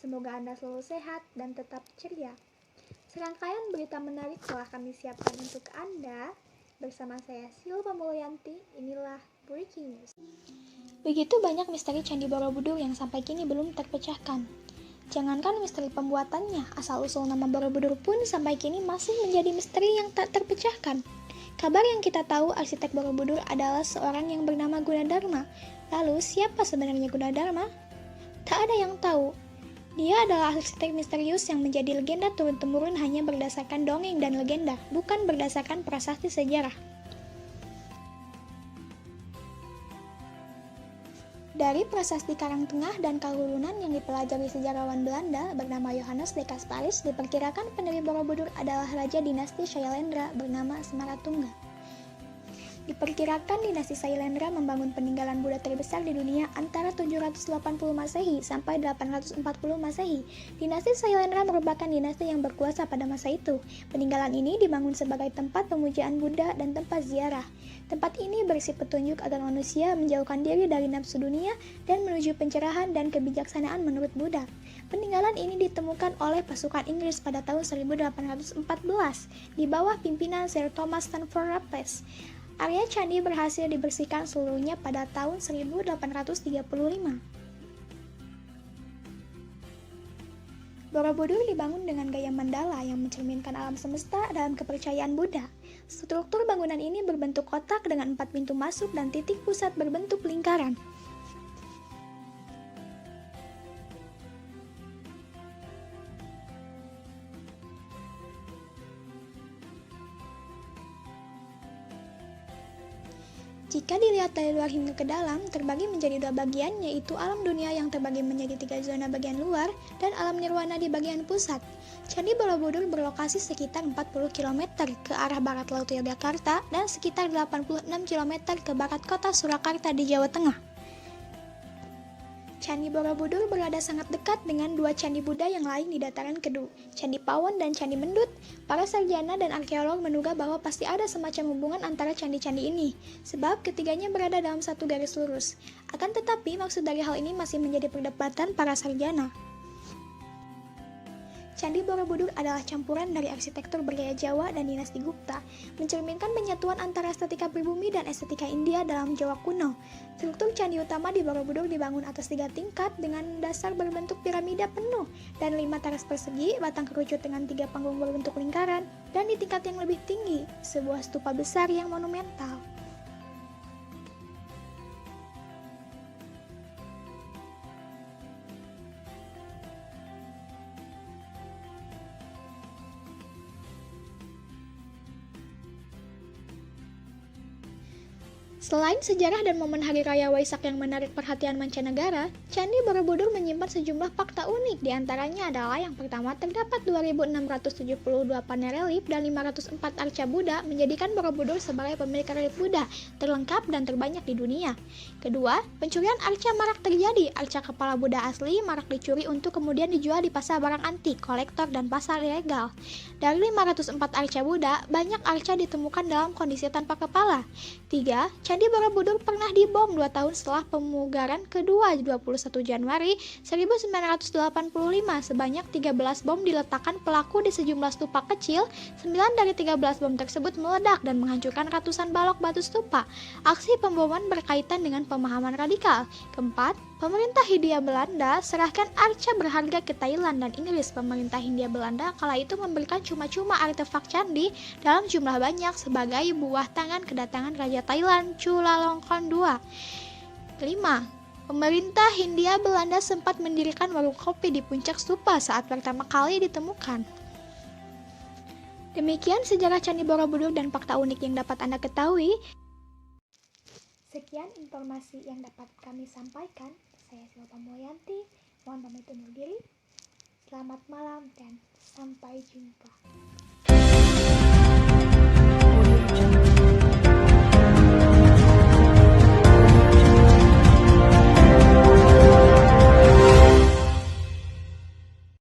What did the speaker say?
Semoga Anda selalu sehat dan tetap ceria. Serangkaian berita menarik telah kami siapkan untuk Anda. Bersama saya Silva Mulyanti, inilah Breaking News. Begitu banyak misteri Candi Borobudur yang sampai kini belum terpecahkan. Jangankan misteri pembuatannya, asal-usul nama Borobudur pun sampai kini masih menjadi misteri yang tak terpecahkan. Kabar yang kita tahu, arsitek Borobudur adalah seorang yang bernama Gunadarma. Lalu, siapa sebenarnya Gunadarma? Tak ada yang tahu. Dia adalah arsitek misterius yang menjadi legenda turun-temurun hanya berdasarkan dongeng dan legenda, bukan berdasarkan prasasti sejarah. Dari prasasti Karangtengah dan Kahulunan yang dipelajari sejarawan Belanda bernama Johannes de Casparis, diperkirakan pendiri Borobudur adalah Raja Dinasti Shailendra bernama Semaratungga. Diperkirakan dinasti Shailendra membangun peninggalan Buddha terbesar di dunia antara 780 Masehi sampai 840 Masehi. Dinasti Shailendra merupakan dinasti yang berkuasa pada masa itu. Peninggalan ini dibangun sebagai tempat pemujaan Buddha dan tempat ziarah. Tempat ini berisi petunjuk agar manusia menjauhkan diri dari nafsu dunia dan menuju pencerahan dan kebijaksanaan menurut Buddha. Peninggalan ini ditemukan oleh pasukan Inggris pada tahun 1814 di bawah pimpinan Sir Thomas Stamford Raffles. Area candi berhasil dibersihkan seluruhnya pada tahun 1835. Borobudur dibangun dengan gaya mandala yang mencerminkan alam semesta dalam kepercayaan Buddha. Struktur bangunan ini berbentuk kotak dengan 4 pintu masuk dan titik pusat berbentuk lingkaran. Jika dilihat dari luar hingga ke dalam, terbagi menjadi 2 bagian, yaitu alam dunia yang terbagi menjadi 3 zona bagian luar dan alam nirwana di bagian pusat. Candi Borobudur berlokasi sekitar 40 km ke arah barat laut Yogyakarta dan sekitar 86 km ke barat kota Surakarta di Jawa Tengah. Candi Borobudur berada sangat dekat dengan 2 candi Buddha yang lain di dataran Kedu, Candi Pawon dan Candi Mendut. Para sarjana dan arkeolog menduga bahwa pasti ada semacam hubungan antara candi-candi ini, sebab ketiganya berada dalam satu garis lurus. Akan tetapi, maksud dari hal ini masih menjadi perdebatan para sarjana. Candi Borobudur adalah campuran dari arsitektur bergaya Jawa dan dinasti Gupta, mencerminkan penyatuan antara estetika pribumi dan estetika India dalam Jawa kuno. Struktur candi utama di Borobudur dibangun atas 3 tingkat dengan dasar berbentuk piramida penuh dan 5 teras persegi, batang kerucut dengan 3 panggung berbentuk lingkaran, dan di tingkat yang lebih tinggi, sebuah stupa besar yang monumental. Selain sejarah dan momen Hari Raya Waisak yang menarik perhatian mancanegara, Candi Borobudur menyimpan sejumlah fakta unik. Di antaranya adalah yang pertama, terdapat 2.672 panel relief dan 504 arca Buddha, menjadikan Borobudur sebagai pemilik relief Buddha terlengkap dan terbanyak di dunia. Kedua, pencurian arca marak terjadi. Arca kepala Buddha asli marak dicuri untuk kemudian dijual di pasar barang antik, kolektor, dan pasar ilegal. Dari 504 arca Buddha, banyak arca ditemukan dalam kondisi tanpa kepala. 3. Candi Borobudur pernah dibom 2 tahun setelah pemugaran kedua 21 Januari 1985. Sebanyak 13 bom diletakkan pelaku di sejumlah stupa kecil. 9 dari 13 bom tersebut meledak dan menghancurkan ratusan balok batu stupa. Aksi pemboman berkaitan dengan pemahaman radikal. Keempat, pemerintah Hindia Belanda serahkan arca berharga ke Thailand dan Inggris. Pemerintah Hindia Belanda kala itu memberikan cuma-cuma artefak candi dalam jumlah banyak sebagai buah tangan kedatangan Raja Thailand Chulalongkorn II. Kelima, pemerintah Hindia Belanda sempat mendirikan warung kopi di puncak stupa saat pertama kali ditemukan. Demikian sejarah Candi Borobudur dan fakta unik yang dapat Anda ketahui. Sekian informasi yang dapat kami sampaikan. Saya Silva Mulyanti, mohon pamit undur diri. Selamat malam dan sampai jumpa.